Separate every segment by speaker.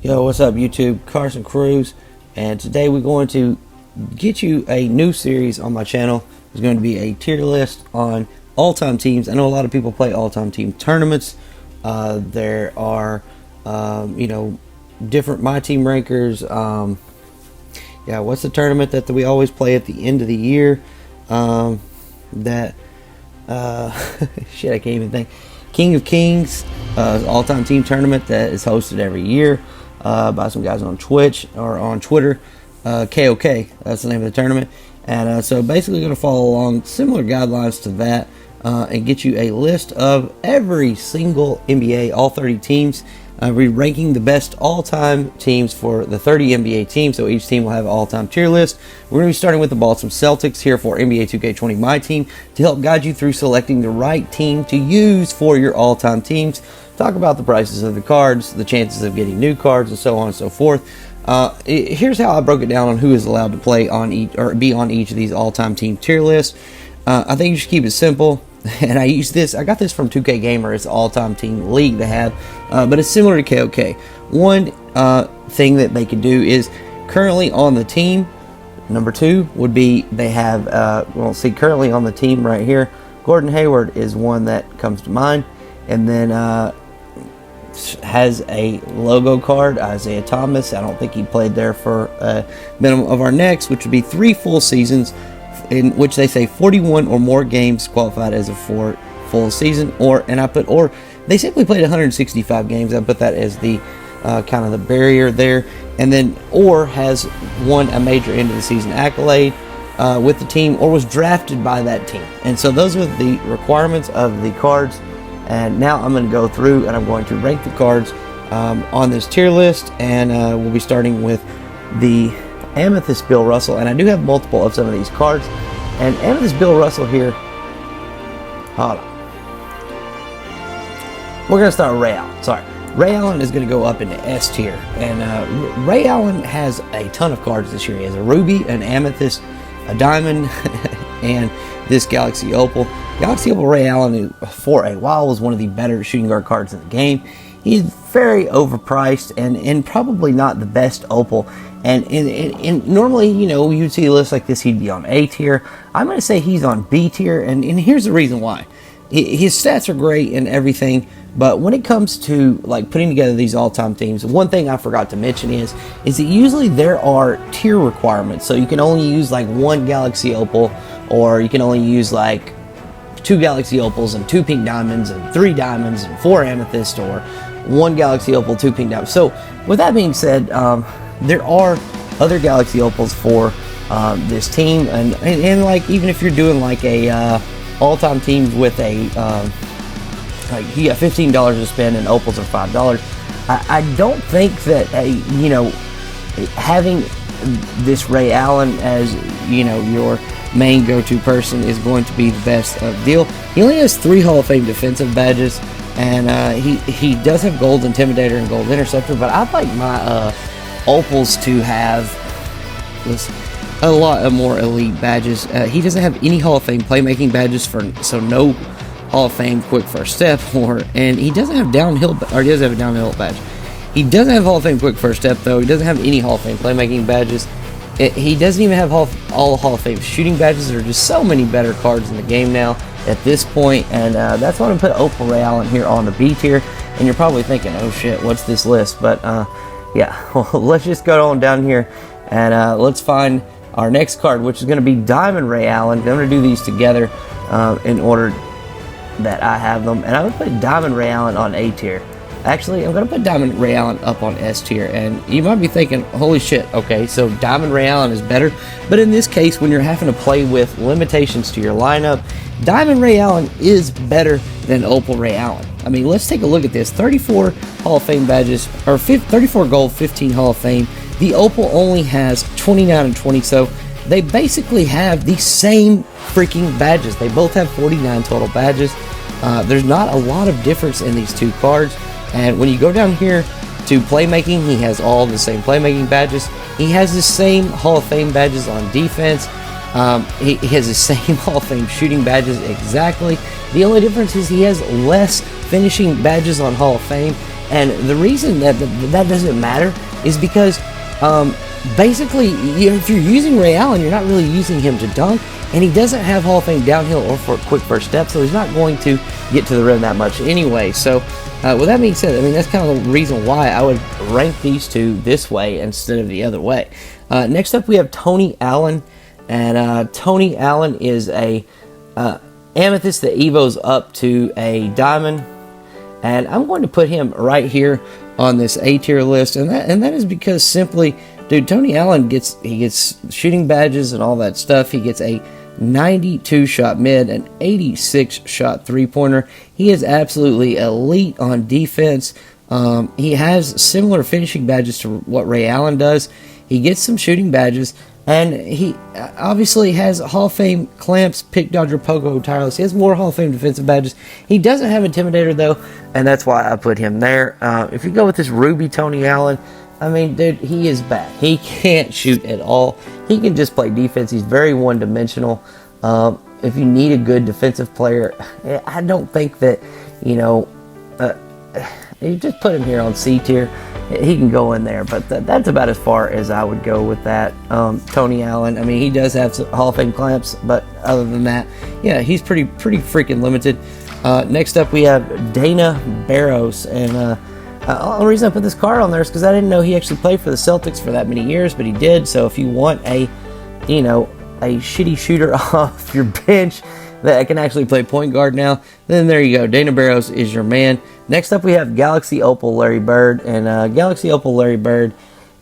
Speaker 1: Yo, what's up YouTube? Carson Cruz, and today we're going to get you a new series on my channel. It's going to be a tier list on all-time teams. I know a lot of people play all-time team tournaments. There are, different My Team rankers. Yeah, what's the tournament that we always play at the end of the year? Shit, I can't even think. King of Kings, all-time team tournament that is hosted every year by some guys on Twitch or on Twitter. KOK, that's the name of the tournament. And so basically going to follow along similar guidelines to that and get you a list of every single NBA, all 30 teams. We're ranking the best all-time teams for the 30 NBA teams, so each team will have an all-time tier list. We're going to be starting with the Boston Celtics here for NBA 2K20 Myteam to help guide you through selecting the right team to use for your all-time teams. Talk about the prices of the cards, the chances of getting new cards, and so on and so forth. Here's how I broke it down on who is allowed to play on each or be on each of these all-time team tier lists. I think you should keep it simple. And I got this from 2K Gamer. It's an all-time team league they have, but it's similar to KOK. One thing that they can do is currently on the team. Number two would be they have, currently on the team right here, Gordon Hayward is one that comes to mind. And then has a logo card, Isaiah Thomas. I don't think he played there for a minimum of our next, which would be 3 full seasons, in which they say 41 or more games qualified as a full season, or they simply played 165 games. I put that as the kind of the barrier there, and then or has won a major end of the season accolade with the team, or was drafted by that team. And so those are the requirements of the cards. And now I'm going to go through and I'm going to rank the cards on this tier list, and we'll be starting with the Amethyst Bill Russell, and I do have multiple of some of these cards. And Amethyst Bill Russell here, hold on, we're going to start with Ray Allen. Sorry, Ray Allen is going to go up into S tier, and Ray Allen has a ton of cards this year. He has a ruby, an amethyst, a diamond, and this Galaxy Opal. Galaxy Opal Ray Allen, for a while, was one of the better shooting guard cards in the game. He's very overpriced and probably not the best Opal. And normally, you'd see a list like this, he'd be on A tier. I'm going to say he's on B tier, and here's the reason why. His stats are great and everything, but when it comes to like putting together these all-time teams, one thing I forgot to mention is that usually there are tier requirements. So you can only use like 1 Galaxy Opal, or you can only use like 2 Galaxy Opals and 2 pink diamonds and 3 diamonds and 4 amethyst, or 1 Galaxy Opal, 2 pink diamonds. So with that being said, there are other Galaxy Opals for this team, and like even if you're doing like a all-time team with a like you got $15 to spend and Opals are $5, I don't think that having this Ray Allen as your main go-to person is going to be the best deal. He only has 3 Hall of Fame defensive badges, and he does have Gold Intimidator and Gold Interceptor, but I'd like my Opals to have a lot of more elite badges. He doesn't have any Hall of Fame playmaking badges, so no Hall of Fame quick first step, and he doesn't have downhill, or he does have a downhill badge. He doesn't have Hall of Fame quick first step though. He doesn't have any Hall of Fame playmaking badges. He doesn't even have all Hall of Fame shooting badges. There are just so many better cards in the game now at this point, and that's why I'm going to put Opal Ray Allen here on the B tier. And you're probably thinking, oh shit, what's this list? But yeah, well, let's just go on down here and let's find our next card, which is going to be Diamond Ray Allen. I'm going to do these together in order that I have them, and I'm going to put Diamond Ray Allen on A tier. Actually, I'm going to put Diamond Ray Allen up on S tier, and you might be thinking, holy shit, okay, so Diamond Ray Allen is better, but in this case, when you're having to play with limitations to your lineup, Diamond Ray Allen is better than Opal Ray Allen. I mean, let's take a look at this. 34 Hall of Fame badges, or 34 gold, 15 Hall of Fame. The Opal only has 29 and 20, so they basically have the same freaking badges. They both have 49 total badges. There's not a lot of difference in these two cards. And when you go down here to playmaking, he has all the same playmaking badges. He has the same Hall of Fame badges on defense. He has the same Hall of Fame shooting badges exactly. The only difference is he has less finishing badges on Hall of Fame, And the reason that that doesn't matter is because basically, if you're using Ray Allen, you're not really using him to dunk, and he doesn't have Hall of Fame downhill or for a quick first step, so he's not going to get to the rim that much anyway. So with that being said, I mean, that's kind of the reason why I would rank these two this way instead of the other way. Next up, we have Tony Allen, and Tony Allen is a amethyst that evos up to a diamond, and I'm going to put him right here on this A tier list, and that is because simply, dude, Tony Allen gets shooting badges and all that stuff. He gets a 92 shot mid, an 86 shot three-pointer. He is absolutely elite on defense. He has similar finishing badges to what Ray Allen does. He gets some shooting badges, and he obviously has Hall of Fame clamps, pick, dodger, pogo, tireless. He has more Hall of Fame defensive badges. He doesn't have Intimidator, though, and that's why I put him there. If you go with this Ruby Tony Allen, I mean, dude, he is bad. He can't shoot at all. He can just play defense. He's very one-dimensional. If you need a good defensive player, I don't think that, you know, you just put him here on C tier. He can go in there, but that's about as far as I would go with that. Tony Allen, I mean, he does have some Hall of Fame clamps, but other than that, yeah, he's pretty freaking limited. Next up, we have Dana Barros, and the only reason I put this card on there is because I didn't know he actually played for the Celtics for that many years, but he did. So if you want a shitty shooter off your bench that can actually play point guard now, then there you go. Dana Barros is your man. Next up, we have Galaxy Opal Larry Bird, and Galaxy Opal Larry Bird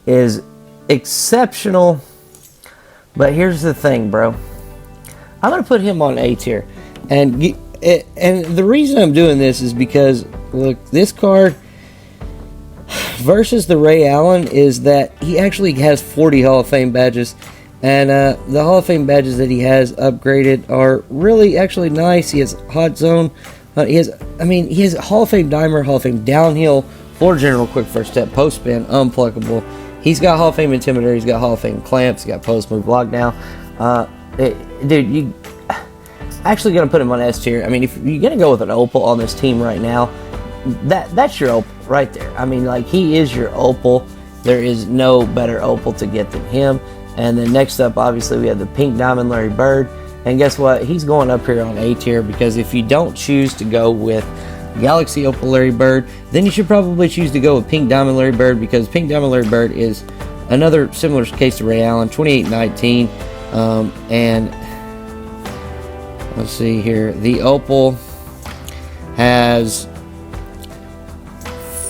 Speaker 1: is exceptional, but here's the thing, bro. I'm going to put him on A tier, and the reason I'm doing this is because, look, this card versus the Ray Allen is that he actually has 40 Hall of Fame badges, and the Hall of Fame badges that he has upgraded are really actually nice. He has Hot Zone. He has Hall of Fame Dimer, Hall of Fame Downhill, Floor General, Quick First Step, Post Spin, Unpluckable. He's got Hall of Fame Intimidator. He's got Hall of Fame Clamps. He's got Post Move Lockdown. Dude, you actually going to put him on S tier. I mean, if you're going to go with an Opal on this team right now, that's your Opal right there. I mean, like, he is your Opal. There is no better Opal to get than him. And then next up, obviously, we have the Pink Diamond Larry Bird. And guess what? He's going up here on A tier, because if you don't choose to go with Galaxy Opal Larry Bird, then you should probably choose to go with Pink Diamond Larry Bird, because Pink Diamond Larry Bird is another similar case to Ray Allen, 28-19. And let's see here. The Opal has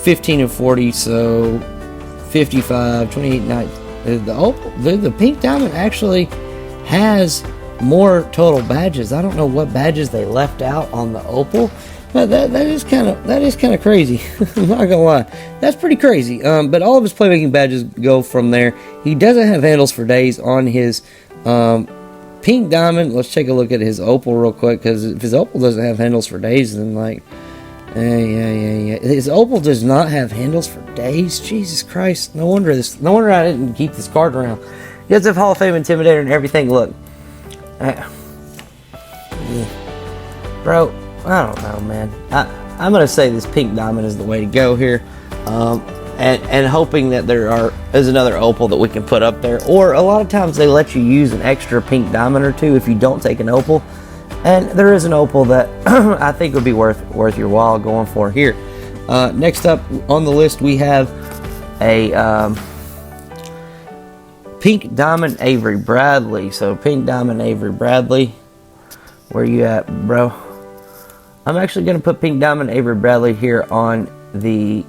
Speaker 1: 15 and 40, so 55, 28, 19. The Opal, the Pink Diamond actually has more total badges. I don't know what badges they left out on the Opal, but that is kind of crazy. I'm not gonna lie, that's pretty crazy. But all of his playmaking badges go from there. He doesn't have handles for days on his Pink Diamond. Let's take a look at his Opal real quick, because if his Opal doesn't have handles for days, then like, yeah. His Opal does not have handles for days. Jesus Christ! No wonder I didn't keep this card around. He does have Hall of Fame Intimidator and everything. Look, bro, I don't know, man. I'm gonna say this Pink Diamond is the way to go here, and hoping that there is another Opal that we can put up there. Or a lot of times they let you use an extra Pink Diamond or two if you don't take an Opal. And there is an Opal that I think would be worth your while going for here. Next up on the list, we have a Pink Diamond Avery Bradley. So Pink Diamond Avery Bradley, where you at, bro? I'm actually going to put Pink Diamond Avery Bradley here on the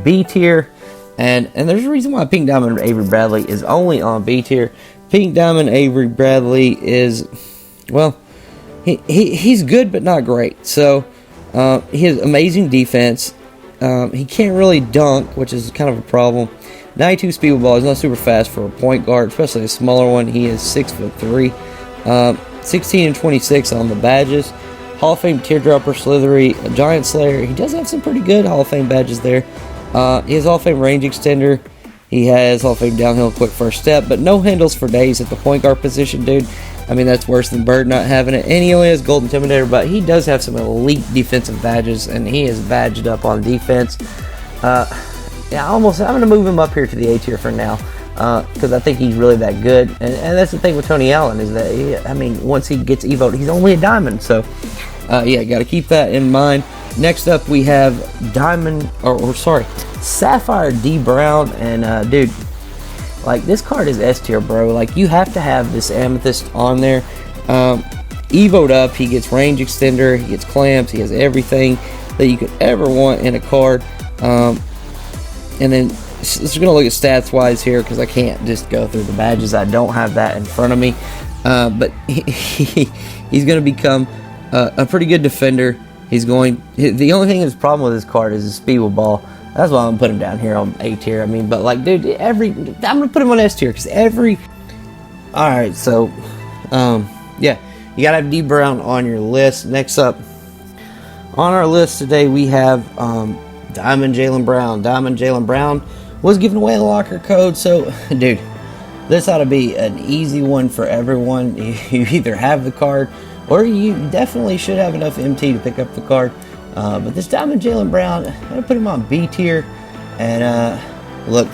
Speaker 1: B tier. And there's a reason why Pink Diamond Avery Bradley is only on B tier. Pink Diamond Avery Bradley is, well, he's good but not great. So he has amazing defense. He can't really dunk, which is kind of a problem. 92 speed with ball. He's not super fast for a point guard, especially a smaller one. He is 6'3". 16 and 26 on the badges. Hall of Fame Teardropper, Slithery, Giant Slayer. He does have some pretty good Hall of Fame badges there. He has Hall of Fame Range Extender. He has Hall of Fame Downhill, Quick First Step, but no handles for days at the point guard position, dude. I mean, that's worse than Bird not having it. And he only has Gold Intimidator, but he does have some elite defensive badges, and he is badged up on defense. Yeah, I'm going to move him up here to the A tier for now, because I think he's really that good. And that's the thing with Tony Allen is that, once he gets evoed, he's only a diamond. So, yeah, got to keep that in mind. Next up, we have Sapphire D Brown. And, dude, like, this card is S tier, bro. Like, you have to have this Amethyst on there. Evoed up, he gets range extender, he gets clamps, he has everything that you could ever want in a card. And then just going to look at stats wise here, because I can't just go through the badges. I don't have that in front of me. But he's going to become a pretty good defender. The only thing that's a problem with this card is his speed with ball. That's why I'm going to put him down here on A tier. But like, dude, I'm going to put him on S tier, because alright, so, yeah, you got to have D Brown on your list. Next up on our list today, we have, Diamond Jaylen Brown. Diamond Jaylen Brown was giving away a locker code, so dude, this ought to be an easy one for everyone. You either have the card, or you definitely should have enough MT to pick up the card. But this Diamond Jaylen Brown, I'm gonna put him on B tier. And look,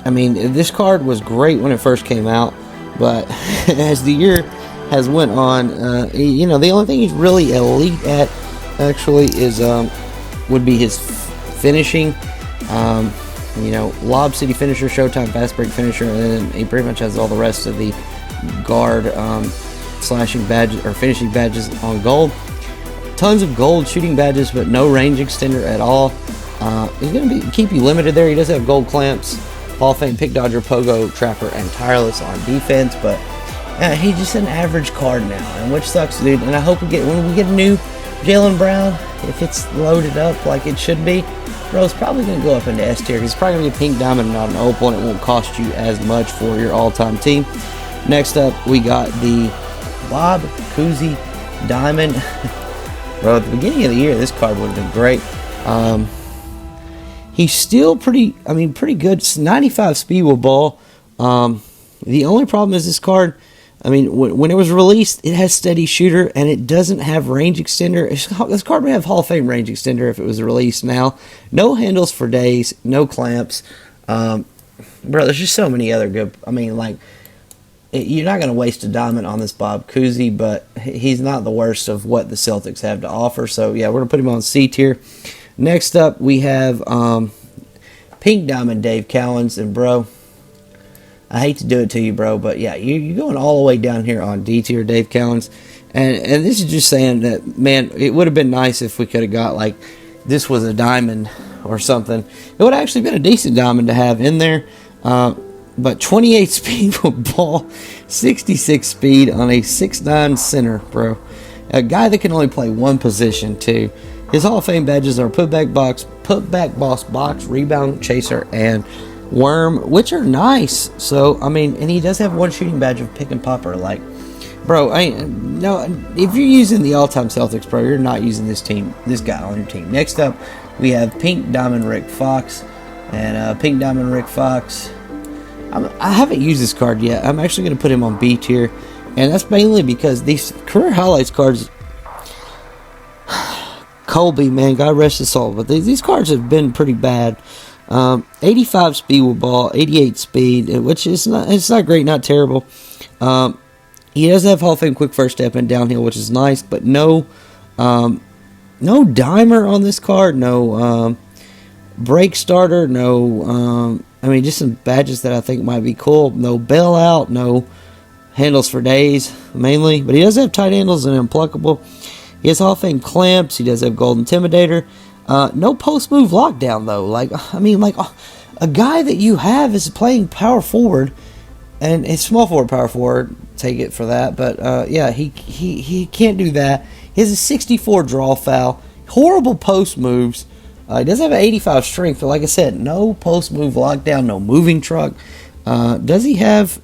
Speaker 1: this card was great when it first came out, but as the year has went on, the only thing he's really elite at actually is would be his finishing. Lob City finisher, Showtime fast break finisher, and then he pretty much has all the rest of the guard slashing badges or finishing badges on gold. Tons of gold shooting badges, but no range extender at all. He's going to keep you limited there. He does have gold clamps, Hall of Fame pick dodger, pogo trapper, and tireless on defense, but he's just an average card now, and which sucks, dude. And I hope when we get a new Jaylen Brown, if it's loaded up like it should be, bro, it's probably going to go up into S tier. It's probably going to be a pink diamond, not an opal, and it won't cost you as much for your all-time team. Next up, we got the Bob Cousy Diamond. Bro, at the beginning of the year, this card would have been great. He's still pretty good. It's 95 speed with ball. The only problem is this card, when it was released, it has steady shooter, and it doesn't have range extender. This card would have Hall of Fame range extender if it was released now. No handles for days, no clamps. Bro, there's just so many other good, you're not going to waste a diamond on this Bob Cousy, but he's not the worst of what the Celtics have to offer. So, yeah, we're going to put him on C tier. Next up, we have Pink Diamond Dave Cowens. And, bro, I hate to do it to you, bro, but, yeah, you're going all the way down here on D tier, Dave Cowens. And this is just saying that, man, it would have been nice if we could have got, this was a diamond or something. It would have actually been a decent diamond to have in there. But 28 speed with ball, 66 speed on a 6'9" center, bro. A guy that can only play one position, too. His Hall of Fame badges are putback boss, box, rebound chaser, and worm, which are nice. So, and he does have one shooting badge of pick and popper. Bro, if you're using the all-time Celtics, bro, you're not using this guy on your team. Next up, we have Pink Diamond Rick Fox. And Pink Diamond Rick Fox, I haven't used this card yet. I'm actually going to put him on B tier. And that's mainly because these career highlights cards, Colby, man, God rest his soul, but these cards have been pretty bad. 85 speed with ball, 88 speed, which is not great, not terrible. He does have Hall of Fame quick first step and downhill, which is nice, but no dimer on this card, no break starter, no just some badges that I think might be cool. No bailout, no handles for days, mainly. But he does have tight handles and unpluckable. He has Hall of Fame clamps. He does have Gold Intimidator. No post-move lockdown, though. A guy that you have is playing power forward. And it's small forward, power forward. Take it for that. But, yeah, he can't do that. He has a 64 draw foul. Horrible post moves. He does have an 85 strength, but like I said, no post-move lockdown, no moving truck. Does he have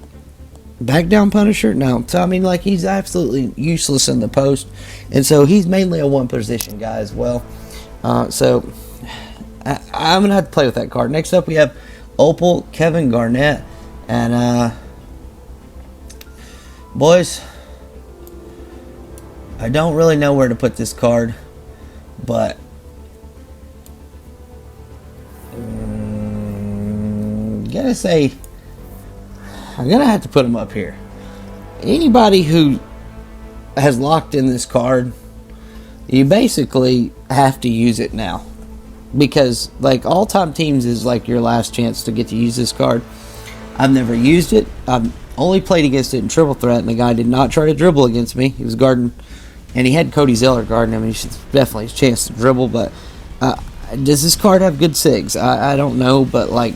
Speaker 1: back down punisher? No. So, he's absolutely useless in the post. And so, he's mainly a one-position guy as well. So, I'm going to have to play with that card. Next up, we have Opal Kevin Garnett. And, boys, I don't really know where to put this card, but gotta say, I'm gonna have to put him up here. Anybody who has locked in this card, you basically have to use it now, because like all-time teams is like your last chance to get to use this card. I've never used it. I've only played against it in triple threat, and the guy did not try to dribble against me. He was guarding, and he had Cody Zeller guarding him, and he should definitely have a chance to dribble. But does this card have good SIGs? I don't know, but like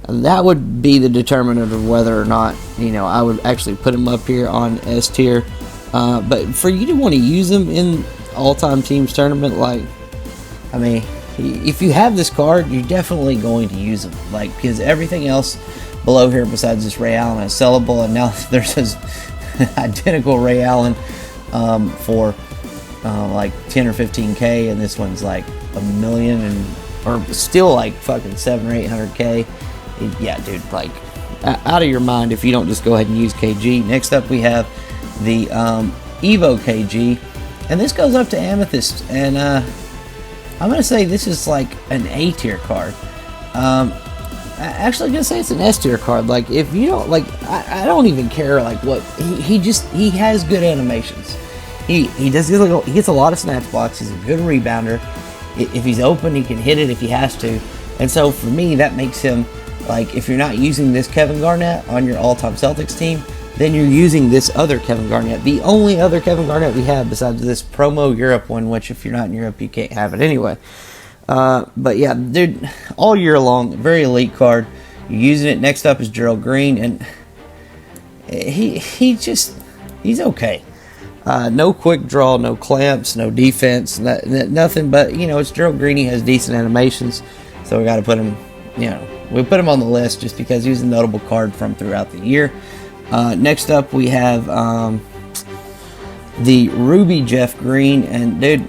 Speaker 1: that would be the determinant of whether or not, you know, I would actually put him up here on S tier. But for you to want to use him in all-time teams tournament, like, I mean, if you have this card, you're definitely going to use him, like, because everything else below here besides this Ray Allen is sellable, and now there's this identical Ray Allen for like 10 or 15k, and this one's like $1 million, or still like fucking 700 or 800k. Yeah, dude, like out of your mind if you don't just go ahead and use KG. Next up we have the Evo KG, and this goes up to Amethyst, and I'm gonna say this is like an A tier card. Actually, I'm gonna say it's an S tier card. Like, if you don't like, I don't even care like what he has good animations. He gets a lot of snatch blocks. He's a good rebounder. If he's open, he can hit it if he has to. And so for me, that makes him, like, if you're not using this Kevin Garnett on your all-time Celtics team, then you're using this other Kevin Garnett. The only other Kevin Garnett we have besides this promo Europe one, which if you're not in Europe, you can't have it anyway. But yeah, dude, all year long, very elite card. You're using it. Next up is Gerald Green, and he's okay. No quick draw, no clamps, no defense, nothing. But you know, it's Gerald Green. He has decent animations, so we got to put him. You know, we put him on the list just because he was a notable card from throughout the year. Next up, we have the Ruby Jeff Green, and dude,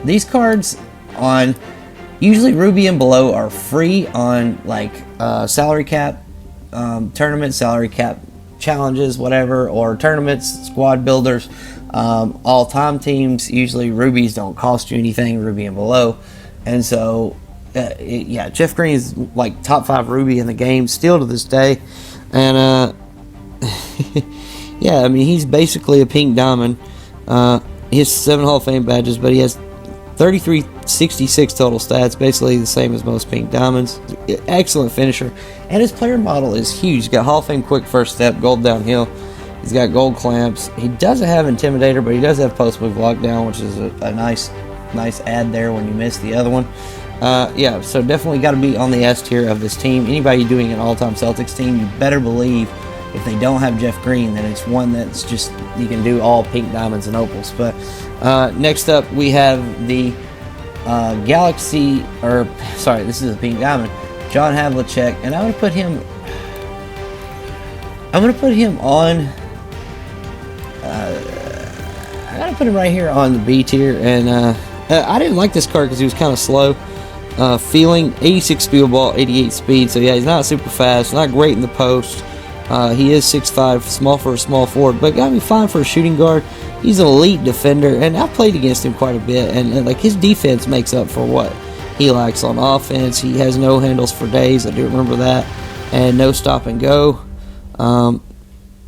Speaker 1: these cards on usually Ruby and below are free on like salary cap tournaments, salary cap challenges, whatever, or tournaments, squad builders. All-time teams, usually Rubies don't cost you anything, Ruby and below, and so yeah, Jeff Green is like top 5 Ruby in the game still to this day, and yeah, I mean, he's basically a pink diamond. He has 7 Hall of Fame badges, but he has 3366 total stats, basically the same as most pink diamonds. Excellent finisher, and his player model is huge. He's got Hall of Fame quick first step, gold downhill. He's got gold clamps. He doesn't have Intimidator, but he does have post move lockdown, which is a nice add there when you miss the other one. Yeah, so definitely got to be on the S tier of this team. Anybody doing an all-time Celtics team, you better believe if they don't have Jeff Green, then it's one that's just, you can do all pink diamonds and opals. But next up, we have the Galaxy, or sorry, this is a pink diamond, John Havlicek, and I'm gonna put him on. I gotta put him right here on the B tier, and I didn't like this card because he was kind of slow. Feeling 86 field ball, 88 speed. So yeah, he's not super fast, not great in the post. He is 6'5", small for a small forward, but got me fine for a shooting guard. He's an elite defender, and I've played against him quite a bit, and like his defense makes up for what he lacks on offense. He has no handles for days, I do remember that, and no stop and go.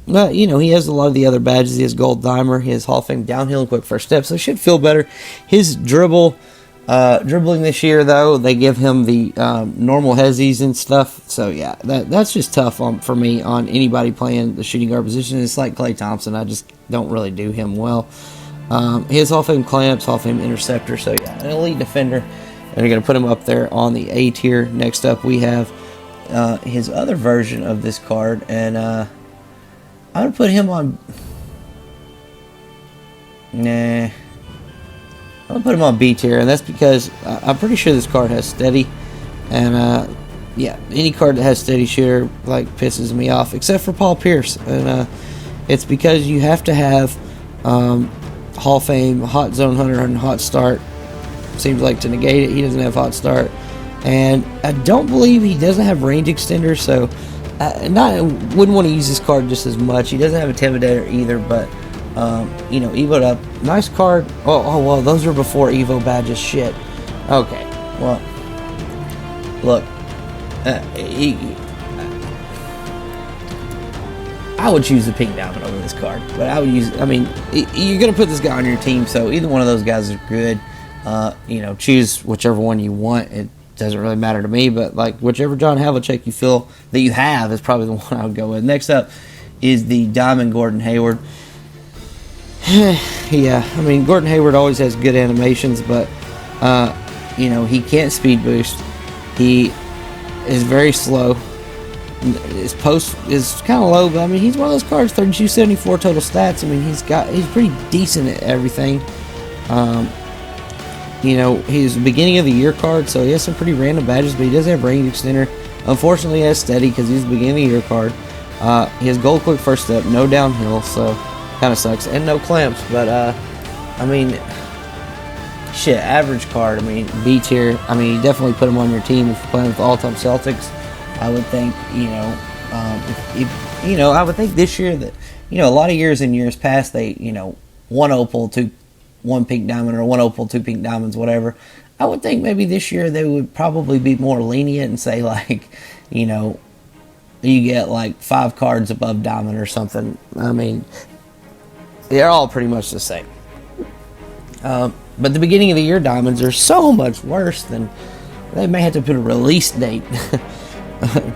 Speaker 1: But you know, he has a lot of the other badges. He has gold dimer, he has Hall of Fame downhill and quick first step, so he should feel better. His dribbling this year, though, they give him the normal hezzies and stuff. So yeah, that's just tough for me on anybody playing the shooting guard position. It's like Klay Thompson. I just don't really do him well. His Hall of Fame clamps, Hall of Fame interceptor. So yeah, an elite defender. And we're going to put him up there on the A tier. Next up, we have his other version of this card, and I'm going to put him on. Nah. I'm going to put him on B tier, and that's because I'm pretty sure this card has steady, and yeah, any card that has steady shooter like pisses me off, except for Paul Pierce, and it's because you have to have Hall of Fame, Hot Zone Hunter, and Hot Start. Seems like to negate it, he doesn't have Hot Start, and I don't believe he doesn't have range extender, so wouldn't want to use this card just as much. He doesn't have Intimidator either, but you know, Evo'd up. Nice card. Oh, well, those are before Evo badges. Shit. Okay. Well, look. I would choose the pink diamond over this card, but I would use. I mean, you're gonna put this guy on your team, so either one of those guys is good. You know, choose whichever one you want. It doesn't really matter to me, but like whichever John Havlicek you feel that you have is probably the one I would go with. Next up is the Diamond Gordon Hayward. Yeah, I mean Gordon Hayward always has good animations, but you know, he can't speed boost. He is very slow. His post is kind of low, but I mean he's one of those cards. 3274 total stats. I mean he's pretty decent at everything. You know, he's a beginning of the year card, so he has some pretty random badges, but he does have range extender. Unfortunately, he has steady because he's the beginning of the year card. He has gold quick first step, no downhill, so kind of sucks, and no clamps. But I mean, shit, average card. I mean, B tier. I mean, you definitely put him on your team if you're playing with all-time Celtics. I would think, you know, if I would think this year that, you know, a lot of years in years past they, you know, one opal, one pink diamond, or one opal, two pink diamonds, whatever. I would think maybe this year they would probably be more lenient and say, like, you know, you get like 5 cards above diamond or something. I mean, they're all pretty much the same. But the beginning of the year diamonds are so much worse than, they may have to put a release date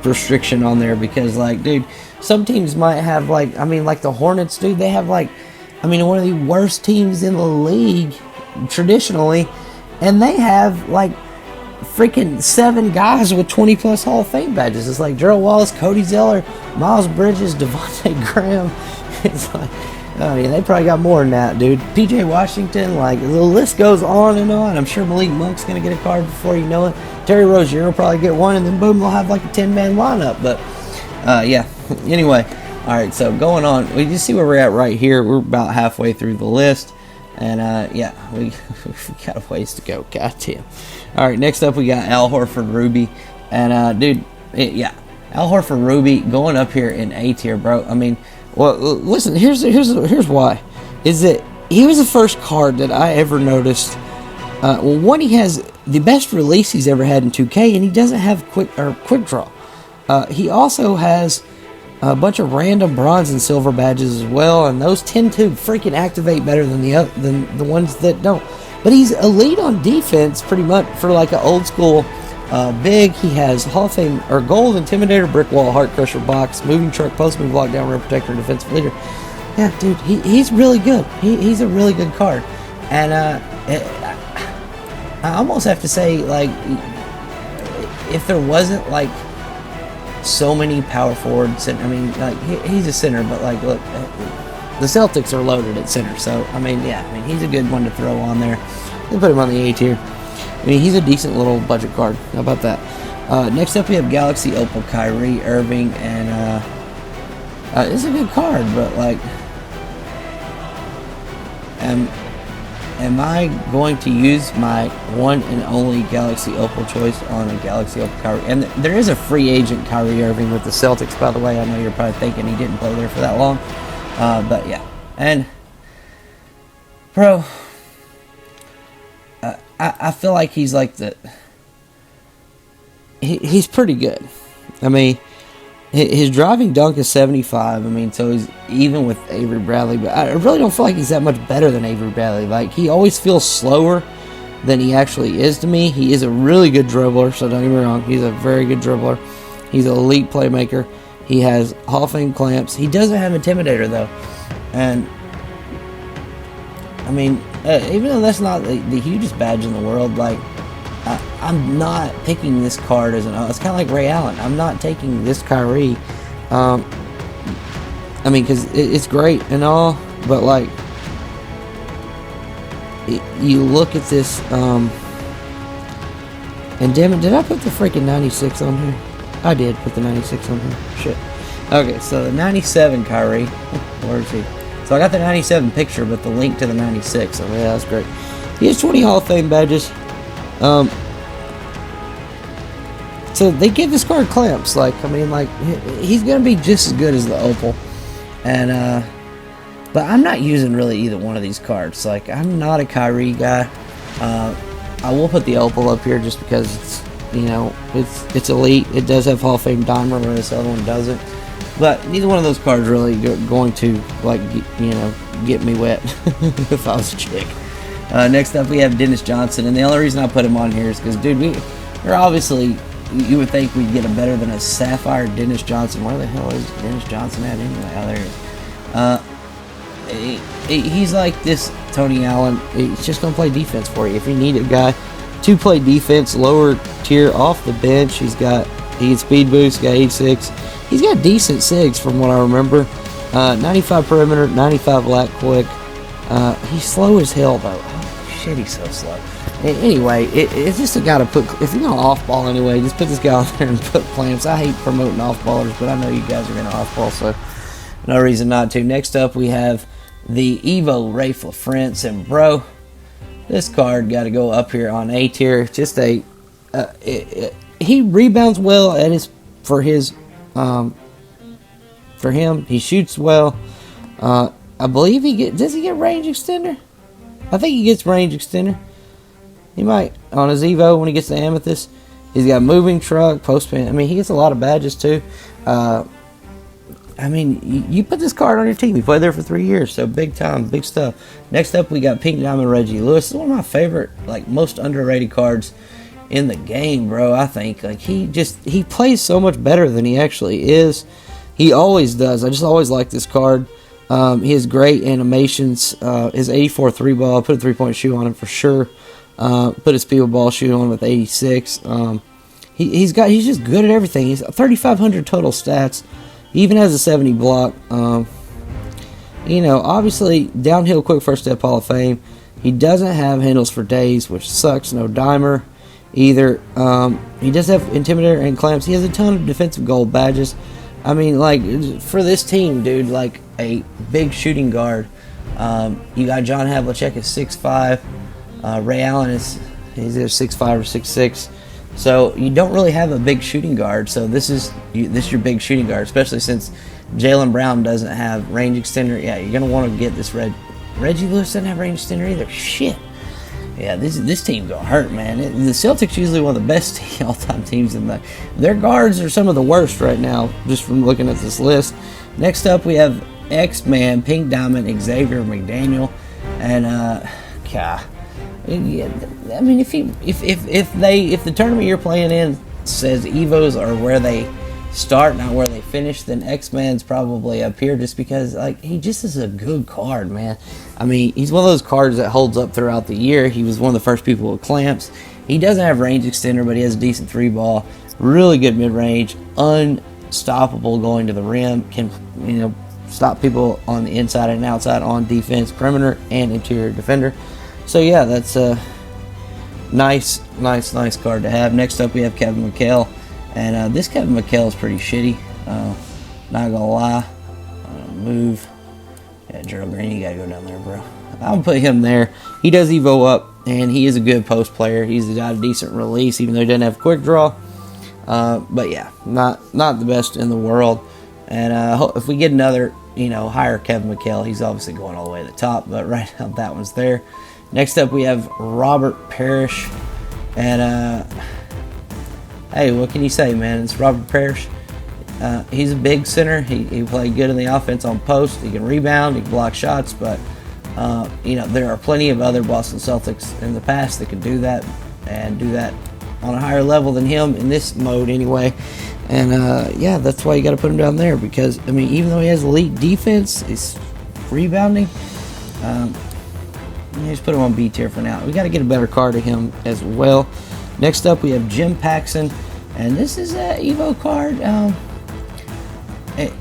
Speaker 1: restriction on there, because, like, dude, some teams might have, like, I mean, like the Hornets, dude, they have, like, I mean, one of the worst teams in the league traditionally, and they have like freaking 7 guys with 20 plus Hall of Fame badges. It's like Gerald Wallace, Cody Zeller, Miles Bridges, Devontae Graham. It's like, I mean, they probably got more than that, dude. PJ Washington, like, the list goes on and on. I'm sure Malik Monk's gonna get a card before you know it. Terry Rozier will probably get one, and then boom, they'll have like a 10-man lineup. But yeah, anyway. Alright, so going on, we just see where we're at right here. We're about halfway through the list. And, yeah, we got a ways to go. Goddamn. Alright, next up we got Al Horford Ruby. And, dude, yeah, Al Horford Ruby going up here in A tier, bro. I mean, well, listen, here's why. Is that he was the first card that I ever noticed. Well, one, he has the best release he's ever had in 2K, and he doesn't have quick draw. He also has a bunch of random bronze and silver badges as well, and those tend to freaking activate better than the ones that don't. But he's elite on defense, pretty much, for like an old school big. He has Hall of Fame or gold intimidator, brick wall, heart crusher, box, moving truck, post move, lockdown, rim protector, defensive leader. Yeah, dude, he's really good. He's a really good card, and I almost have to say, like, if there wasn't like so many power forwards, and I mean, like, he's a center, but like, look, the Celtics are loaded at center, so I mean, yeah, I mean, he's a good one to throw on there. We'll put him on the A tier. I mean, he's a decent little budget card. How about that? Next up, we have Galaxy Opal Kyrie Irving, and it's a good card, but like, am I going to use my one and only Galaxy Opal choice on a Galaxy Opal Kyrie? And there is a free agent Kyrie Irving with the Celtics, by the way. I know you're probably thinking he didn't play there for that long. But yeah. And, bro, I feel like he's like he's pretty good. I mean, his driving dunk is 75. I mean, so he's even with Avery Bradley, but I really don't feel like he's that much better than Avery Bradley. Like, he always feels slower than he actually is to me. He is a really good dribbler, so don't get me wrong. He's a very good dribbler. He's an elite playmaker. He has Hall of Fame clamps. He doesn't have Intimidator, though. And, I mean, even though that's not the hugest badge in the world, like, I'm not picking this card as it's kind of like Ray Allen. I'm not taking this Kyrie. I mean, because it's great and all, but like, you look at this, and damn it, did I put the freaking 96 on here? I did put the 96 on here. Shit. Okay, so the 97 Kyrie. Where is he? So I got the 97 picture, but the link to the 96. So yeah, that's great. He has 20 Hall of Fame badges. So they give this card clamps. Like, I mean, like, he's gonna be just as good as the Opal, and but I'm not using really either one of these cards. Like, I'm not a Kyrie guy. I will put the Opal up here just because it's, you know, it's elite. It does have Hall of Fame dimer, whereas the other one doesn't. But neither one of those cards really going to, like, you know, get me wet if I was a chick. Next up, we have Dennis Johnson, and the only reason I put him on here is because, dude, we're obviously, you would think we'd get a better than a Sapphire Dennis Johnson. Where the hell is Dennis Johnson at anyway? Oh, there he is. He's like this Tony Allen. He's just going to play defense for you. If you need a guy to play defense, lower tier off the bench, he gets speed boost, got 86. He's got decent SIGs from what I remember. 95 perimeter, 95 lat quick. He's slow as hell though. Oh, shit, he's so slow. Anyway, it's just a guy to put. If you're gonna off ball anyway, just put this guy out there and put clamps. I hate promoting off ballers, but I know you guys are gonna off ball, so no reason not to. Next up, we have the Evo Rafe LaFrance, and bro, this card got to go up here on A tier. Just he rebounds well at for him. He shoots well. I believe does he get range extender? I think he gets range extender. He might on his Evo when he gets the amethyst. He's got moving truck, post pin. I mean, he gets a lot of badges too. I mean, you put this card on your team. He played there for 3 years, so big time, big stuff. Next up, we got Pink Diamond Reggie Lewis. This is one of my favorite, like, most underrated cards in the game, bro. I think, like, he plays so much better than he actually is. He always does. I just always like this card. He has great animations. His 84 3 ball. I put a 3-point shoe on him for sure. Put his speed ball shoe on with 86. He's just good at everything. He's 3,500 total stats. He even has a 70 block. You know, obviously, downhill quick first step Hall of Fame. He doesn't have handles for days, which sucks. No dimer either. He does have intimidator and clamps. He has a ton of defensive gold badges. I mean, like, for this team, dude, like a big shooting guard. You got John Havlicek at 6'5". Ray Allen he's either 6'5" or 6'6". So you don't really have a big shooting guard. So this is your big shooting guard, especially since Jaylen Brown doesn't have range extender. Yeah, you're gonna want to get this Reggie Lewis doesn't have range extender either. Shit. Yeah, this team's gonna hurt, man. The Celtics usually one of the best all-time teams in their guards are some of the worst right now, just from looking at this list. Next up, we have X-Man, Pink Diamond, Xavier McDaniel, and yeah, I mean, if the tournament you're playing in says Evos are where they start, not where they finish, then X-Man's probably up here just because, like, he just is a good card, man. I mean, he's one of those cards that holds up throughout the year. He was one of the first people with clamps. He doesn't have range extender, but he has a decent 3 ball, really good mid-range, unstoppable going to the rim, can, you know, stop people on the inside and outside on defense, perimeter, and interior defender. So yeah, that's a nice card to have. Next up, we have Kevin McHale. And this Kevin McHale is pretty shitty. Not gonna lie. Move. Yeah, Gerald Green, you gotta go down there, bro. I'll put him there. He does Evo up, and he is a good post player. He's got a decent release, even though he doesn't have quick draw. But yeah, not the best in the world. And if we get another, you know, higher Kevin McHale, he's obviously going all the way to the top. But right now, that one's there. Next up, we have Robert Parrish, and hey, what can you say, man? It's Robert Parrish. He's a big center. He played good in the offense on post. He can rebound. He can block shots. But, you know, there are plenty of other Boston Celtics in the past that could do that and do that on a higher level than him in this mode anyway. And, yeah, that's why you got to put him down there because, I mean, even though he has elite defense, he's rebounding. Just put him on B tier for now. We got to get a better card of him as well. Next up, we have Jim Paxson, and this is an Evo card.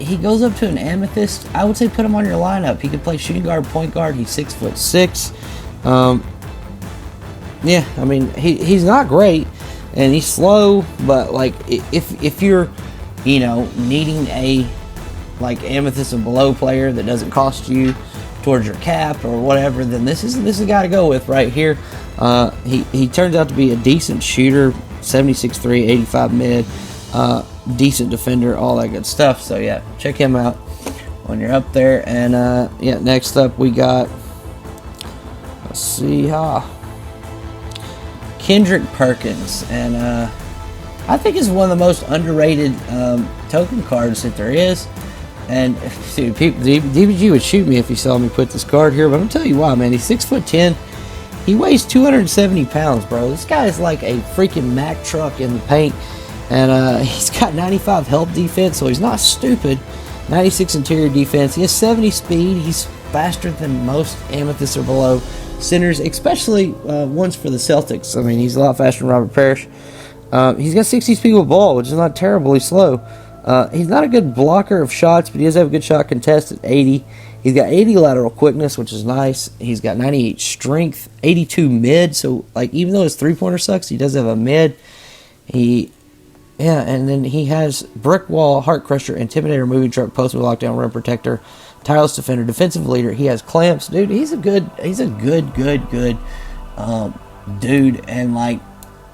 Speaker 1: He goes up to an amethyst. I would say put him on your lineup. He can play shooting guard, point guard. He's 6'6". Yeah, I mean he's not great, and he's slow. But like if you're, you know, needing a like amethyst and below player that doesn't cost you towards your cap or whatever, then this is a guy to go with right here. He turns out to be a decent shooter, 76-3, 85 mid, decent defender, all that good stuff. So yeah, check him out when you're up there. And yeah, next up we got, let's see, Kendrick Perkins, and I think it's one of the most underrated token cards that there is. And dude, DPG would shoot me if he saw me put this card here, but I'm gonna tell you why, man. He's 6'10". He weighs 270 pounds, bro. This guy is like a freaking Mack truck in the paint. And he's got 95 help defense, so he's not stupid. 96 interior defense. He has 70 speed. He's faster than most amethysts or below centers, especially ones for the Celtics. I mean, he's a lot faster than Robert Parrish. He's got 60 speed with ball, which is not terribly slow. He's not a good blocker of shots, but he does have a good shot contest at 80. He's got 80 lateral quickness, which is nice. He's got 98 strength, 82 mid. So, like, even though his three-pointer sucks, he does have a mid. And then he has brick wall, heart crusher, intimidator, moving truck, post with lockdown, rim protector, tireless defender, defensive leader. He has clamps, dude. He's a good dude. And like,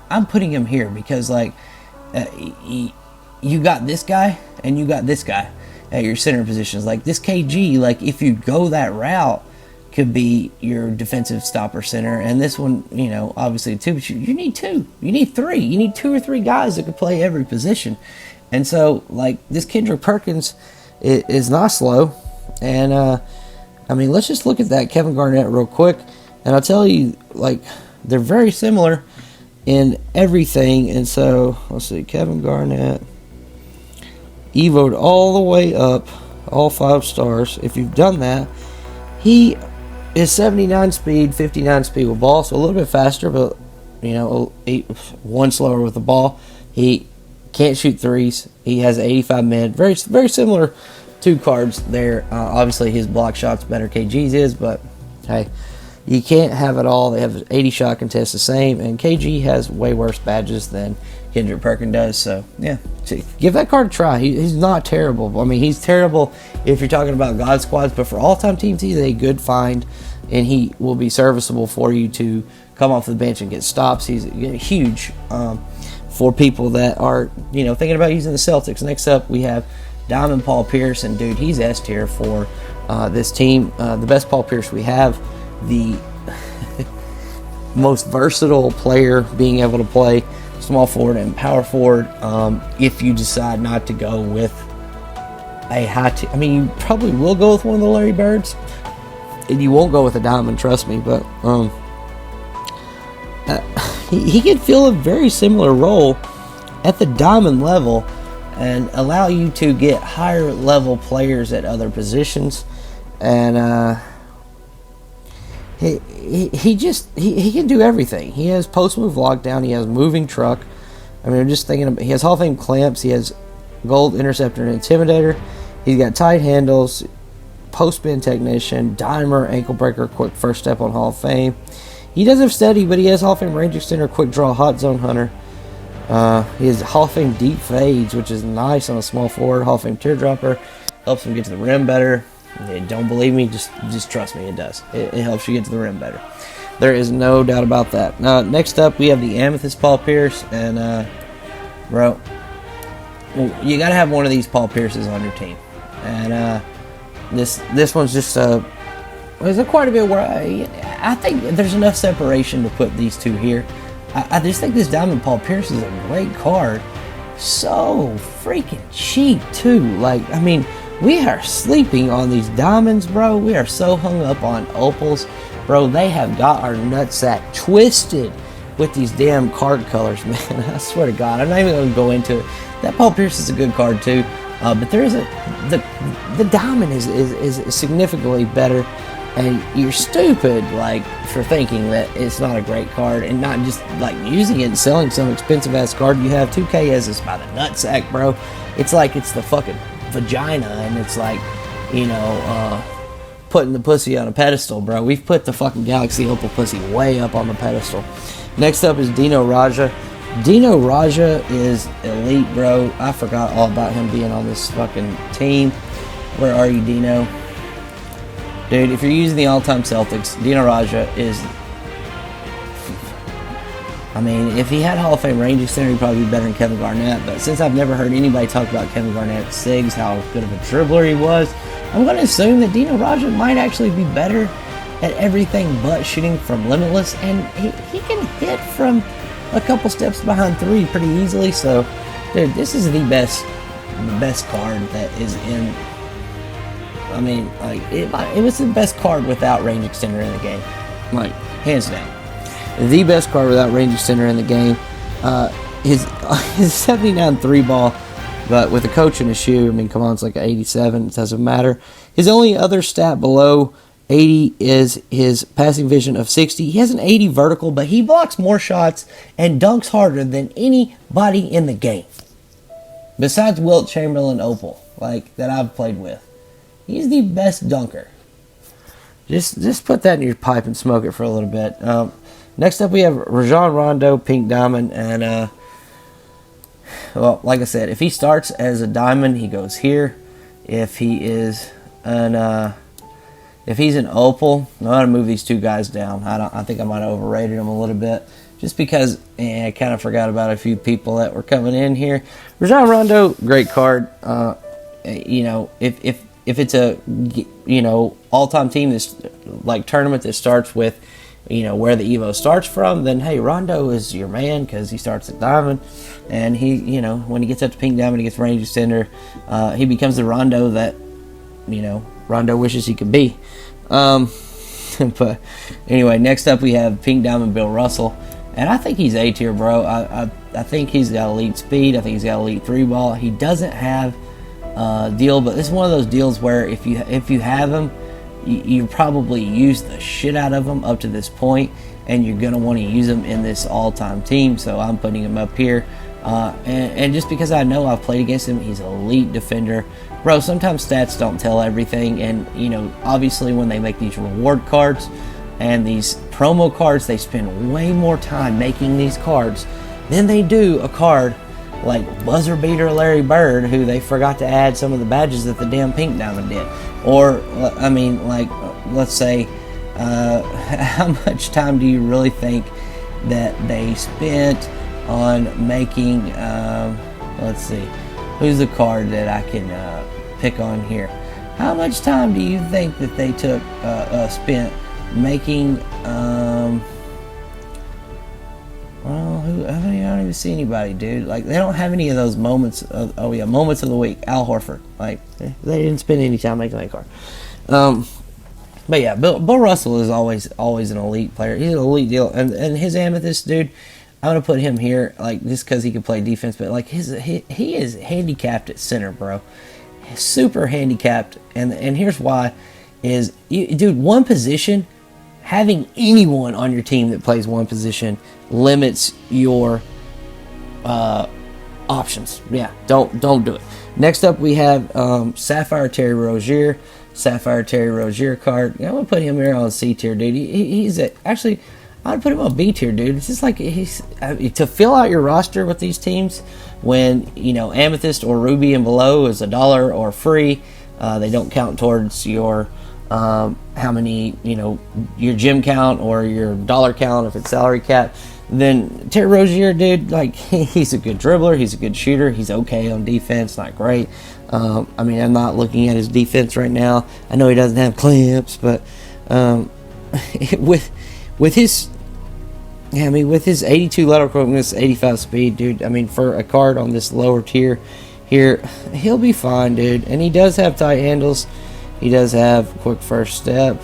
Speaker 1: I'm putting him here because like, you got this guy and you got this guy at your center positions. Like this KG, like if you go that route, could be your defensive stopper center, and this one, you know, obviously two, but you need two, you need three, you need 2 or 3 guys that can play every position. And so like this Kendrick Perkins is not slow. And I mean, let's just look at that Kevin Garnett real quick, and I'll tell you, like, they're very similar in everything. And so let's see, Kevin Garnett evoed all the way up, all 5 stars. If you've done that, he is 79 speed, 59 speed with ball, so a little bit faster, but, you know, 1 slower with the ball. He can't shoot threes. He has 85 mid. Very, very similar 2 cards there. Obviously, his block shot's better KG's is, but hey, you can't have it all. They have 80 shot contest the same, and KG has way worse badges than Kendrick Perkins does. So yeah, give that card a try. He's not terrible. I mean, he's terrible if you're talking about God squads, but for all-time teams, he's a good find, and he will be serviceable for you to come off the bench and get stops. He's huge for people that are, you know, thinking about using the Celtics. Next up, we have Diamond Paul Pierce, and dude, he's S tier for this team. The best Paul Pierce we have, the most versatile player, being able to play small forward and power forward. If you decide not to go with a high tier, I mean, you probably will go with one of the Larry Birds, and you won't go with a diamond, trust me. But he can fill a very similar role at the diamond level and allow you to get higher level players at other positions. And he can do everything. He has post move lockdown. He has moving truck. I mean, I'm just thinking about, he has Hall of Fame clamps. He has gold interceptor and intimidator. He's got tight handles, post spin technician, dimer, ankle breaker, quick first step on Hall of Fame. He doesn't have steady, but he has Hall of Fame range extender, quick draw, hot zone hunter. He has Hall of Fame deep fades, which is nice on a small forward. Hall of Fame teardropper, helps him get to the rim better. Don't believe me? Just trust me, it does. It helps you get to the rim better. There is no doubt about that. Next up, we have the Amethyst Paul Pierce, and bro, you got to have one of these Paul Pierces on your team. And this one's just there's quite a bit where I think there's enough separation to put these two here. I just think this Diamond Paul Pierce is a great card. So freaking cheap too. Like, I mean, we are sleeping on these diamonds, bro. We are so hung up on opals, bro. They have got our nutsack twisted with these damn card colors, man. I swear to God, I'm not even going to go into it. That Paul Pierce is a good card too, but there is the diamond is significantly better, and you're stupid like for thinking that it's not a great card and not just like using it and selling some expensive ass card you have. 2K has this by the nutsack, bro. It's like it's the fucking vagina, and it's like, you know, putting the pussy on a pedestal, bro. We've put the fucking Galaxy Opal pussy way up on the pedestal. Next up is Dino Raja. Dino Raja is elite, bro. I forgot all about him being on this fucking team. Where are you, Dino? Dude, if you're using the all-time Celtics, Dino Raja is... I mean, if he had Hall of Fame range extender, he'd probably be better than Kevin Garnett. But since I've never heard anybody talk about Kevin Garnett's SIGs, how good of a dribbler he was, I'm going to assume that Dino Raja might actually be better at everything but shooting from Limitless. And he can hit from a couple steps behind 3 pretty easily. So, dude, this is the best card that is in. I mean, like it was the best card without range extender in the game, like hands down. The best card without range extender in the game. His 79 3-ball, but with a coach in his shoe, I mean, come on, it's like an 87. It doesn't matter. His only other stat below 80 is his passing vision of 60. He has an 80 vertical, but he blocks more shots and dunks harder than anybody in the game. Besides Wilt Chamberlain Opal, like, that I've played with. He's the best dunker. Just put that in your pipe and smoke it for a little bit. Next up, we have Rajon Rondo, Pink Diamond, and well, like I said, if he starts as a diamond, he goes here. If he is if he's an opal, I'm gonna move these 2 guys down. I think I might have overrated them a little bit, just because I kind of forgot about a few people that were coming in here. Rajon Rondo, great card. You know, if it's a all-time team that's like tournament that starts with where the Evo starts from, then hey, Rondo is your man because he starts at diamond, and he when he gets up to pink diamond, he gets range extender. He becomes the Rondo that Rondo wishes he could be. But anyway, next up we have pink diamond Bill Russell, and I think he's A tier, bro. I think he's got elite speed. I think he's got elite 3-ball. He doesn't have deal, but this is one of those deals where if you have him, you probably use the shit out of him up to this point, and you're gonna want to use him in this all-time team. So I'm putting him up here, and just because I know I've played against him, he's an elite defender, bro. Sometimes stats don't tell everything, and obviously when they make these reward cards and these promo cards, they spend way more time making these cards than they do a card like buzzer beater Larry Bird, who they forgot to add some of the badges that the damn pink diamond did. Or, I mean, like, let's say, how much time do you really think that they spent on making, let's see, who's the card that I can pick on here? How much time do you think that they spent making, well, I don't even see anybody, dude. Like, they don't have any of those moments of, moments of the week. Al Horford. Like, they didn't spend any time making that card. But yeah, Bill Russell is always an elite player. He's an elite deal. And his amethyst, dude, I'm going to put him here, like, just because he can play defense. But, like, he is handicapped at center, bro. He's super handicapped. And here's why is, dude, one position, having anyone on your team that plays one position limits your options. Yeah, don't do it. Next up, we have Sapphire Terry Rozier. Sapphire Terry Rozier card. I'm gonna put him here on C tier, dude. He's actually, I'd put him on B tier, dude. It's just like to fill out your roster with these teams when Amethyst or Ruby and below is $1 or free. They don't count towards your how many your gym count or your dollar count if it's salary cap. Then Terry Rozier, dude, like, he's a good dribbler, he's a good shooter, he's okay on defense, not great. I mean, I'm not looking at his defense right now. I know he doesn't have clamps, but with his 82 lateral quickness, 85 speed, dude, I mean, for a card on this lower tier here, he'll be fine, dude. And he does have tight handles. He does have quick first step.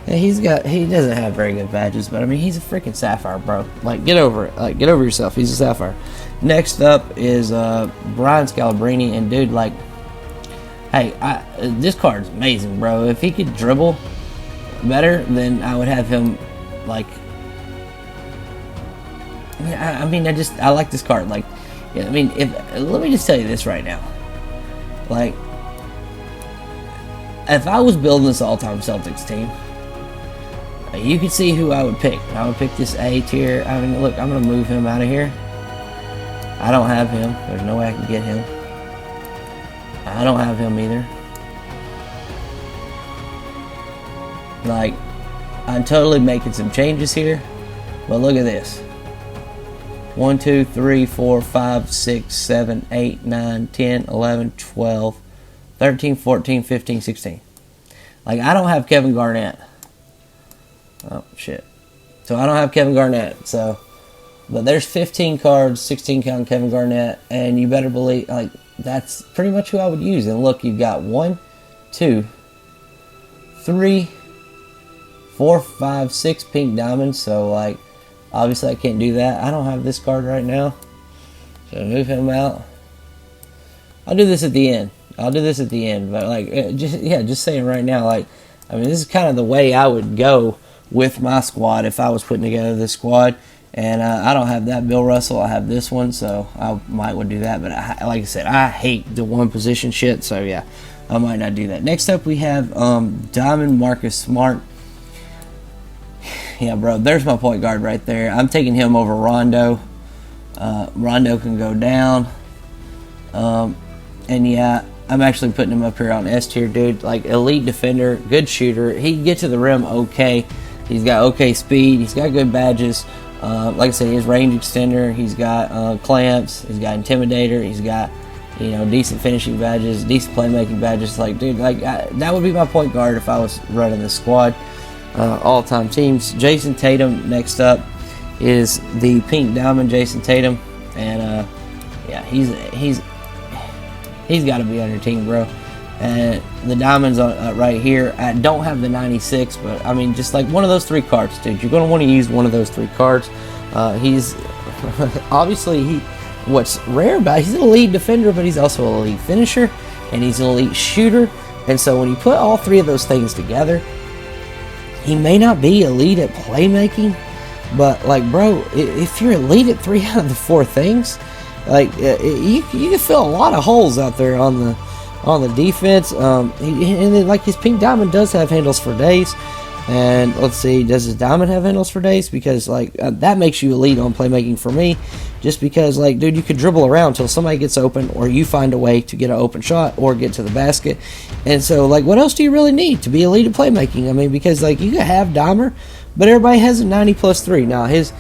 Speaker 1: He doesn't have very good badges, but I mean, he's a freaking Sapphire, bro. Like, get over it. Like, get over yourself. He's a Sapphire. Next up is Brian Scalabrine, and dude, like, hey, this card's amazing, bro. If he could dribble better, then I would have him, like, I mean, I like this card. Like, yeah, I mean, let me just tell you this right now. Like, if I was building this all-time Celtics team, you can see who I would pick. I would pick this A tier. I mean, look, I'm going to move him out of here. I don't have him. There's no way I can get him. I don't have him either. Like, I'm totally making some changes here. But look at this. 1, 2, 3, 4, 5, 6, 7, 8, 9, 10, 11, 12, 13, 14, 15, 16. Like, I don't have Kevin Garnett. Oh, shit. So I don't have Kevin Garnett. So But there's 15 cards, 16 count Kevin Garnett, and you better believe, like, that's pretty much who I would use. And look, you've got 1, 2, 3, 4, 5, 6 pink diamonds. So, like, obviously I can't do that. I don't have this card right now. So move him out. I'll do this at the end. But, like, just saying right now, like, I mean, this is kind of the way I would go with my squad if I was putting together this squad. And I don't have that Bill Russell. I have this one, so I might would do that. But like I said, I hate the one position shit. So yeah, I might not do that. Next up, we have Diamond Marcus Smart. Yeah, bro, there's my point guard right there. I'm taking him over Rondo. Rondo can go down. And yeah, I'm actually putting him up here on S tier, dude. Like, elite defender, good shooter. He can get to the rim okay. He's got okay speed. He's got good badges. Like I said, his range extender. He's got clamps. He's got intimidator. He's got, you know, decent finishing badges, decent playmaking badges. Like, dude, like that would be my point guard if I was running this squad. All-time teams. Jason Tatum next up is the pink diamond Jason Tatum, and yeah, he's got to be on your team, bro. And the diamonds on right here, I don't have the 96, but I mean, just like one of those 3 cards, dude. You're gonna want to use one of those 3 cards. He's obviously what's rare about he's an elite defender, but he's also an elite finisher, and he's an elite shooter. And so when you put all 3 of those things together, he may not be elite at playmaking, but like, bro, if you're elite at 3 out of the 4 things, like you can fill a lot of holes out there on the defense. And then, like, his pink diamond does have handles for days. And let's see, does his diamond have handles for days? Because, like, that makes you elite on playmaking for me. Just because, like, dude, you could dribble around until somebody gets open, or you find a way to get an open shot or get to the basket. And so, like, what else do you really need to be elite at playmaking? I mean, because, like, you could have Dahmer, but everybody has a 90 plus 3. Now, his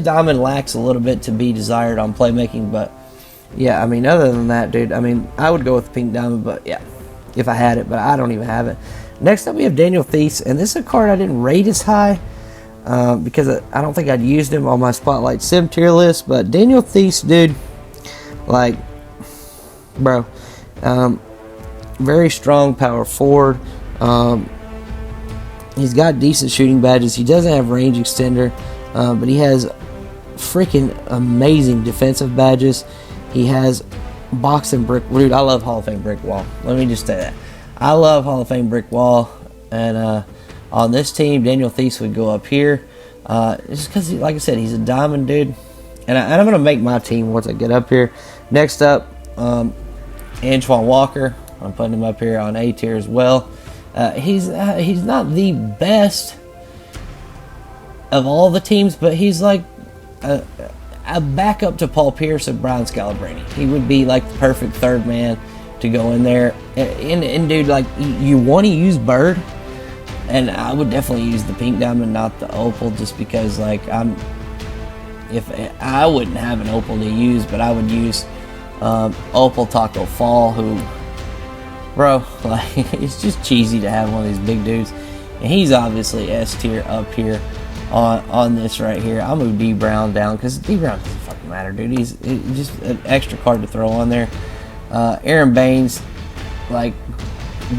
Speaker 1: diamond lacks a little bit to be desired on playmaking, but yeah, I mean, other than that, dude, I mean, I would go with the pink diamond, but yeah, if I had it, but I don't even have it. Next up, we have Daniel Theis, and this is a card I didn't rate as high because I don't think I'd used him on my Spotlight Sim tier list, but Daniel Theis, dude, like, bro, very strong power forward. He's got decent shooting badges. He doesn't have range extender, but he has freaking amazing defensive badges. He has boxing brick. Dude, I love Hall of Fame brick wall. Let me just say that. I love Hall of Fame brick wall. And on this team, Daniel Theis would go up here. Just because, like I said, he's a diamond, dude. And I'm going to make my team once I get up here. Next up, Antoine Walker. I'm putting him up here on A tier as well. He's not the best of all the teams, but he's like a backup to Paul Pierce and Brian Scalabrine. He would be like the perfect third man to go in there. And dude, like, you want to use Bird, and I would definitely use the pink diamond, not the opal, just because, like, if I wouldn't have an opal to use, but I would use Opal Taco Fall, who, bro, like, it's just cheesy to have one of these big dudes. And he's obviously S tier up here on this right here. I'll move D Brown down because D Brown doesn't fucking matter, dude. He's just an extra card to throw on there. Aaron Baines, like,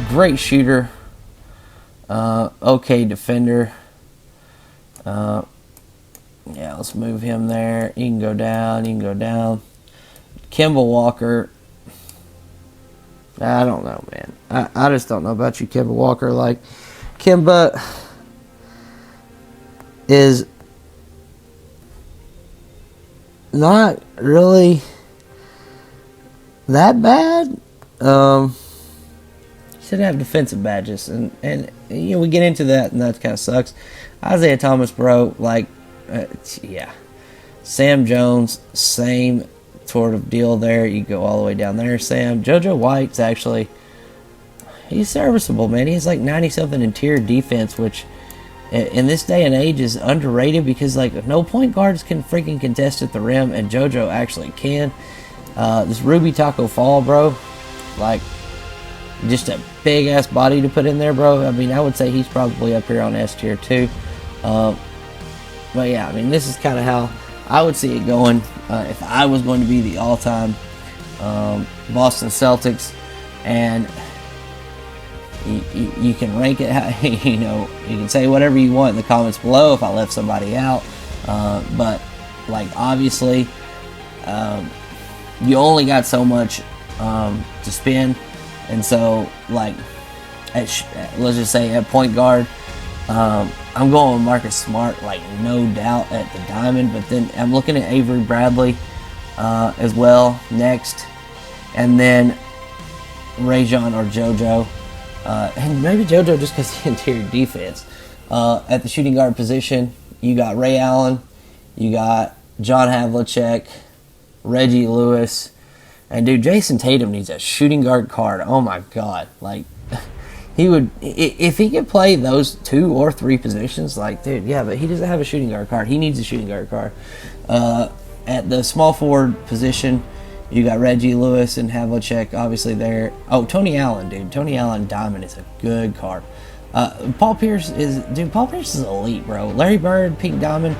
Speaker 1: great shooter, okay defender. Yeah, let's move him there. You can go down. Kemba Walker, I don't know, man. I just don't know about you, Kemba Walker. Like, Kemba is not really that bad. He should have defensive badges, and you know, we get into that, and that kind of sucks. Isaiah Thomas, bro, like, yeah. Sam Jones, same sort of deal there. You go all the way down there, Sam. JoJo White's actually, he's serviceable, man. He's like 90-something interior defense, which in this day and age is underrated because, like, no point guards can freaking contest at the rim, and JoJo actually can. This Ruby Taco Fall, bro, like, just a big ass body to put in there, bro. I mean, I would say he's probably up here on S tier too. But yeah, I mean, this is kind of how I would see it going, if I was going to be the all-time Boston Celtics, and you can rank it how, you know, you can say whatever you want in the comments below if I left somebody out, but like obviously you only got so much to spend, and so like let's just say at point guard, I'm going with Marcus Smart, like no doubt at the diamond, but then I'm looking at Avery Bradley as well next, and then Rajon or JoJo, and maybe JoJo just because the interior defense. At the shooting guard position, you got Ray Allen, you got John Havlicek, Reggie Lewis, and dude, Jason Tatum needs a shooting guard card. Oh my God, like he would, if he could play those 2 or 3 positions, like dude, yeah, but he doesn't have a shooting guard card. He needs a shooting guard card. At the small forward position, you got Reggie Lewis and Havlicek, obviously there. Oh, Tony Allen, dude. Tony Allen Diamond is a good card. Paul Pierce is elite, bro. Larry Bird Pink Diamond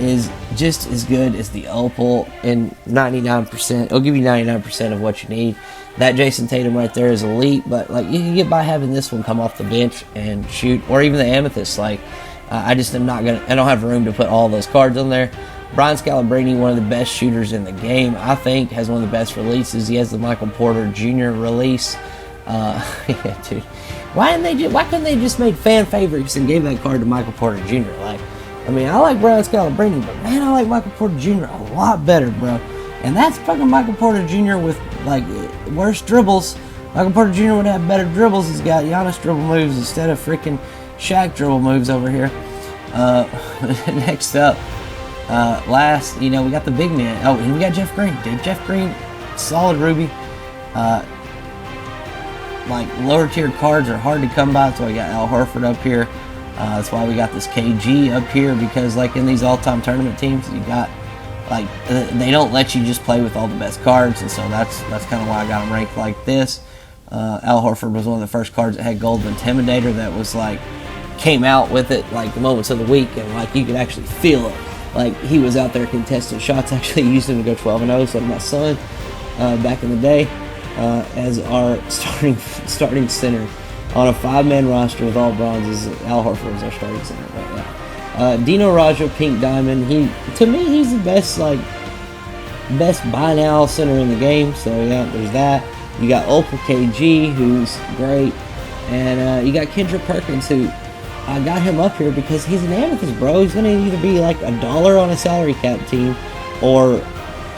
Speaker 1: is just as good as the Opal in 99%. It'll give you 99% of what you need. That Jason Tatum right there is elite, but like you can get by having this one come off the bench and shoot, or even the Amethyst. Like I just am not gonna. I don't have room to put all those cards on there. Brian Scalabrine, one of the best shooters in the game, I think, has one of the best releases. He has the Michael Porter Jr. release. Yeah, dude. Why couldn't they just make fan favorites and gave that card to Michael Porter Jr.? Like, I mean, I like Brian Scalabrine, but man, I like Michael Porter Jr. a lot better, bro. And that's fucking Michael Porter Jr. with like worse dribbles. Michael Porter Jr. would have better dribbles. He's got Giannis dribble moves instead of freaking Shaq dribble moves over here. Next up. Last, you know, we got the big man. Oh, and we got Jeff Green, dude. Jeff Green, solid Ruby. Like lower tier cards are hard to come by. That's why we got Al Horford up here. That's why we got this KG up here, because like in these all-time tournament teams, you got like they don't let you just play with all the best cards, and so that's kind of why I got them ranked like this. Al Horford was one of the first cards that had Gold Intimidator that was like came out with it like the moments of the week, and like you could actually feel it. Like he was out there contesting shots. Actually used him to go 12-0. So my son, back in the day, as our starting center on a 5-man roster with all bronzes. Al Horford was our starting center. But yeah. Dino Raja Pink Diamond. To me he's the best buy now center in the game. So yeah, there's that. You got Opal KG, who's great, and you got Kendrick Perkins, who. I got him up here because he's an Amethyst, bro. He's going to either be like $1 on a salary cap team or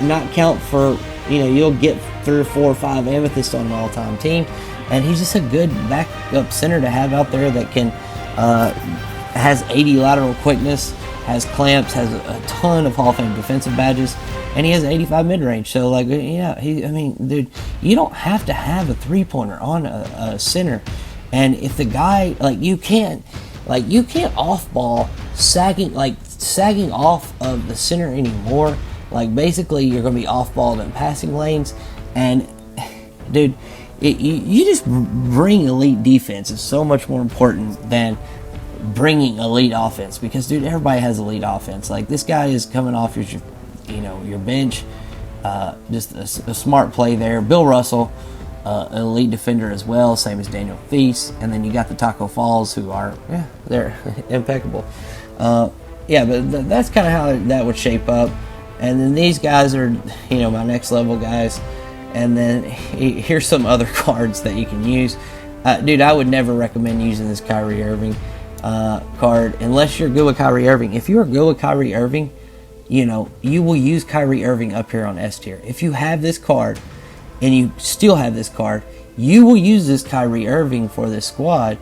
Speaker 1: not count for, you know, you'll get 3 or 4 or 5 Amethysts on an all-time team. And he's just a good backup center to have out there that can, has 80 lateral quickness, has clamps, has a ton of Hall of Fame defensive badges, and he has 85 mid-range. So, like, yeah, I mean, dude, you don't have to have a three-pointer on a center. And if the guy, like, you can't off-ball sagging off of the center anymore. Like basically, you're gonna be off-balled in passing lanes, and dude, you just bring elite defense is so much more important than bringing elite offense, because dude, everybody has elite offense. Like this guy is coming off your bench, just a smart play there. Bill Russell. An elite defender as well, same as Daniel Feast, and then you got the Taco Falls, who are they're impeccable. But that's kind of how that would shape up. And then these guys are my next level guys. And then here's some other cards that you can use. Dude, I would never recommend using this Kyrie Irving card unless you're good with Kyrie Irving. If you are good with Kyrie Irving, you will use Kyrie Irving up here on S tier. If you have this card and you still have this card, you will use this Kyrie Irving for this squad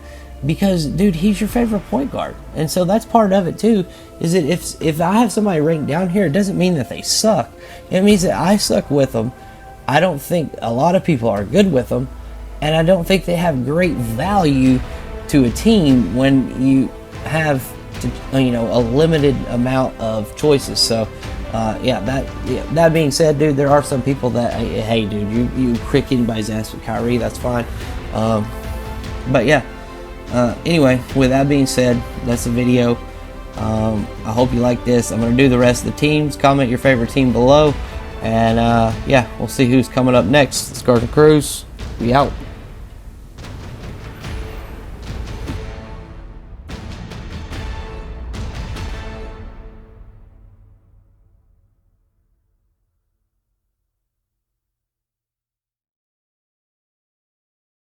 Speaker 1: because, dude, he's your favorite point guard. And so that's part of it too, is that if I have somebody ranked down here, it doesn't mean that they suck. It means that I suck with them. I don't think a lot of people are good with them, and I don't think they have great value to a team when you have a limited amount of choices. So that being said, dude, there are some people that, hey, dude, you kick anybody's ass with Kyrie, that's fine. Anyway, with that being said, that's the video. I hope you like this. I'm going to do the rest of the teams. Comment your favorite team below. And yeah, we'll see who's coming up next. Scarlet Cruz, we out.